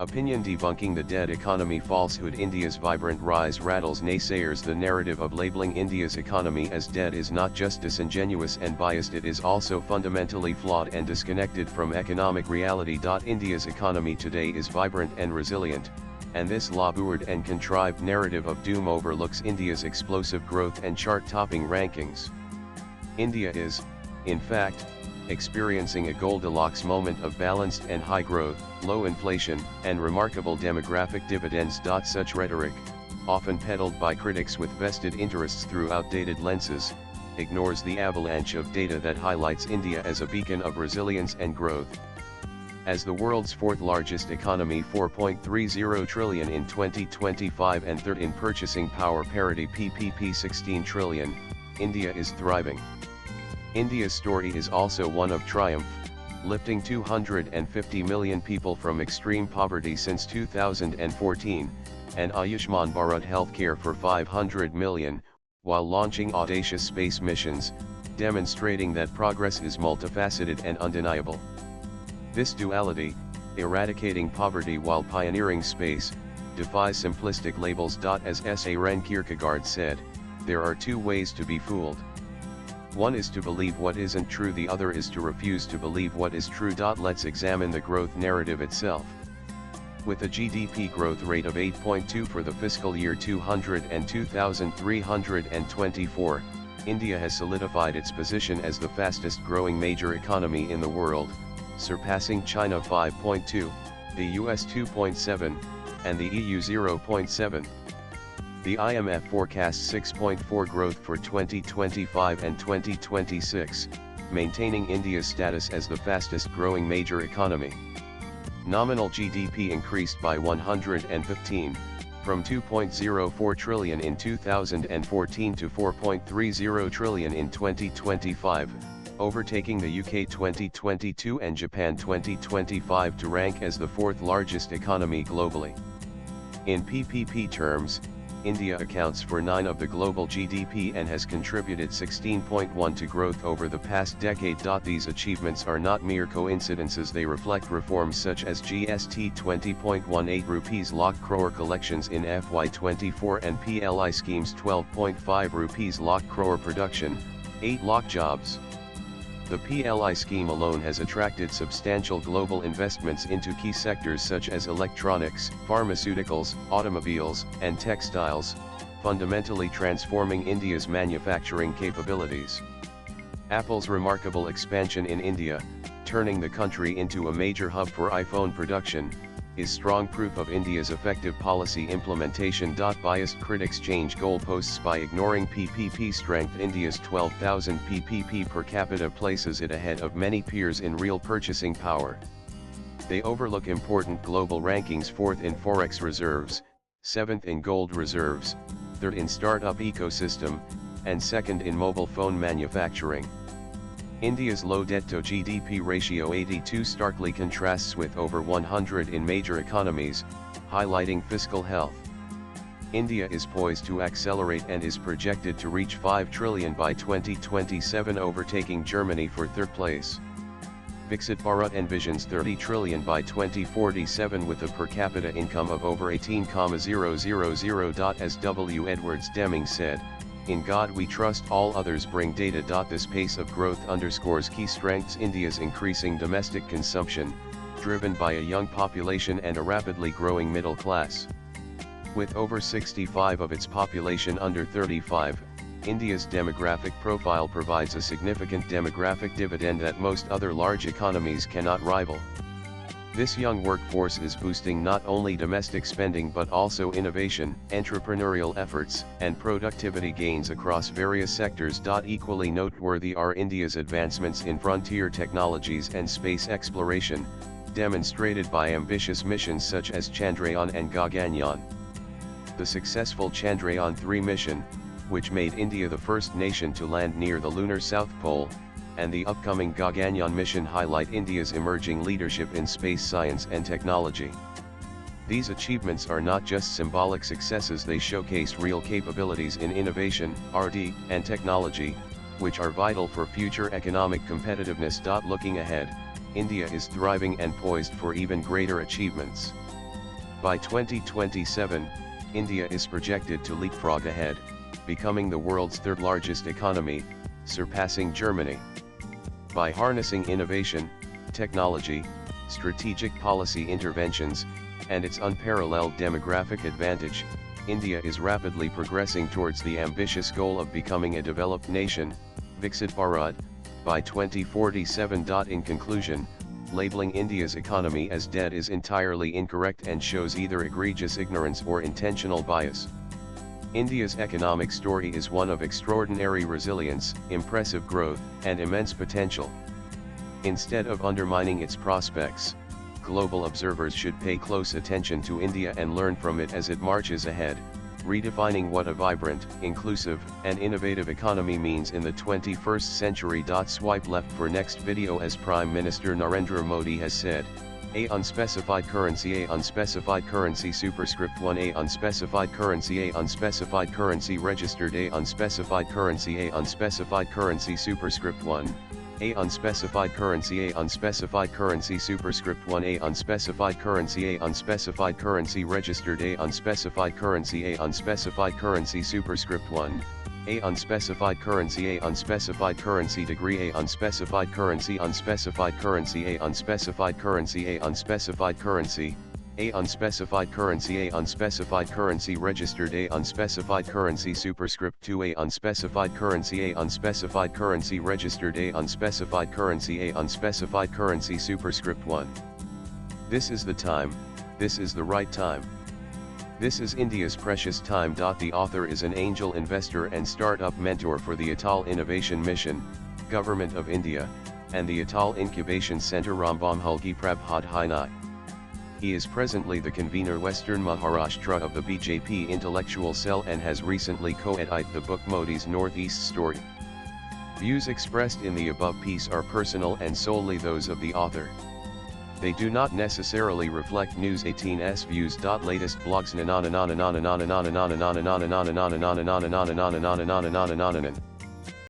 Opinion debunking the dead economy falsehood. India's vibrant rise rattles naysayers. The narrative of labeling India's economy as dead is not just disingenuous and biased, it is also fundamentally flawed and disconnected from economic reality. India's economy today is vibrant and resilient, and this labored and contrived narrative of doom overlooks India's explosive growth and chart-topping rankings. India is, in fact, experiencing a Goldilocks moment of balanced and high growth, low inflation, and remarkable demographic dividends. Such rhetoric, often peddled by critics with vested interests through outdated lenses, ignores the avalanche of data that highlights India as a beacon of resilience and growth. As the world's fourth largest economy, 4.30 trillion in 2025 and third in purchasing power parity PPP 16 trillion, India is thriving. India's story is also one of triumph, lifting 250 million people from extreme poverty since 2014, and Ayushman Bharat healthcare for 500 million, while launching audacious space missions, demonstrating that progress is multifaceted and undeniable. This duality, eradicating poverty while pioneering space, defies simplistic labels. As Søren Kierkegaard said, there are two ways to be fooled. One is to believe what isn't true, the other is to refuse to believe what is true. Let's examine the growth narrative itself. With a GDP growth rate of 8.2 for the fiscal year 202,324, India has solidified its position as the fastest growing major economy in the world, surpassing China 5.2, the US 2.7, and the EU 0.7. The IMF forecasts 6.4 growth for 2025 and 2026, maintaining India's status as the fastest growing major economy. Nominal GDP increased by 115, from 2.04 trillion in 2014 to 4.30 trillion in 2025, overtaking the UK 2022 and Japan 2025 to rank as the fourth largest economy globally. In PPP terms, India accounts for 9 of the global GDP and has contributed 16.1 to growth over the past decade. These achievements are not mere coincidences, they reflect reforms such as GST 20.18 rupees lakh crore collections in FY24 and PLI schemes 12.5 rupees lakh crore production, 8 lakh jobs. The PLI scheme alone has attracted substantial global investments into key sectors such as electronics, pharmaceuticals, automobiles, and textiles, fundamentally transforming India's manufacturing capabilities. Apple's remarkable expansion in India, turning the country into a major hub for iPhone production, is strong proof of India's effective policy implementation. Biased critics change goalposts by ignoring PPP strength. India's 12,000 PPP per capita places it ahead of many peers in real purchasing power. They overlook important global rankings: 4th in forex reserves, 7th in gold reserves, 3rd in startup ecosystem, and 2nd in mobile phone manufacturing. India's low debt-to-GDP ratio 82 starkly contrasts with over 100 in major economies, highlighting fiscal health. India is poised to accelerate and is projected to reach 5 trillion by 2027, overtaking Germany for 3rd place. Viksit Bharat envisions 30 trillion by 2047 with a per capita income of over 18,000. As W. Edwards Deming said, "In God we trust, all others bring data." This pace of growth underscores key strengths: India's increasing domestic consumption, driven by a young population and a rapidly growing middle class. With over 65% of its population under 35, India's demographic profile provides a significant demographic dividend that most other large economies cannot rival. This young workforce is boosting not only domestic spending but also innovation, entrepreneurial efforts, and productivity gains across various sectors. Equally noteworthy are India's advancements in frontier technologies and space exploration, demonstrated by ambitious missions such as Chandrayaan and Gaganyaan. The successful Chandrayaan-3 mission, which made India the first nation to land near the lunar South Pole, and the upcoming Gaganyaan mission highlight India's emerging leadership in space science and technology. These achievements are not just symbolic successes, they showcase real capabilities in innovation, R&D, and technology, which are vital for future economic competitiveness. Looking ahead, India is thriving and poised for even greater achievements. By 2027, India is projected to leapfrog ahead, becoming the world's third largest economy, surpassing Germany. By harnessing innovation, technology, strategic policy interventions, and its unparalleled demographic advantage, India is rapidly progressing towards the ambitious goal of becoming a developed nation, Viksit Bharat, by 2047. In conclusion, labeling India's economy as dead is entirely incorrect and shows either egregious ignorance or intentional bias. India's economic story is one of extraordinary resilience, impressive growth, and immense potential. Instead of undermining its prospects, global observers should pay close attention to India and learn from it as it marches ahead, redefining what a vibrant, inclusive, and innovative economy means in the 21st century. Swipe left for next video. As Prime Minister Narendra Modi has said, A unspecified currency superscript 1 A unspecified currency registered A unspecified currency superscript 1 A unspecified currency superscript 1 A unspecified currency registered A unspecified currency superscript 1 A unspecified currency degree A unspecified currency A unspecified currency A unspecified currency registered A unspecified currency superscript 2 A unspecified currency registered A unspecified currency superscript 1. This is the time, this is the right time. This is India's precious time. The author is an angel investor and startup mentor for the Atal Innovation Mission, Government of India, and the Atal Incubation Centre Rambam Hulgi Prabhat Hainai. He is presently the convener Western Maharashtra of the BJP intellectual cell and has recently co-edited the book Modi's Northeast Story. Views expressed in the above piece are personal and solely those of the author. They do not necessarily reflect News 18's views. Latest blogs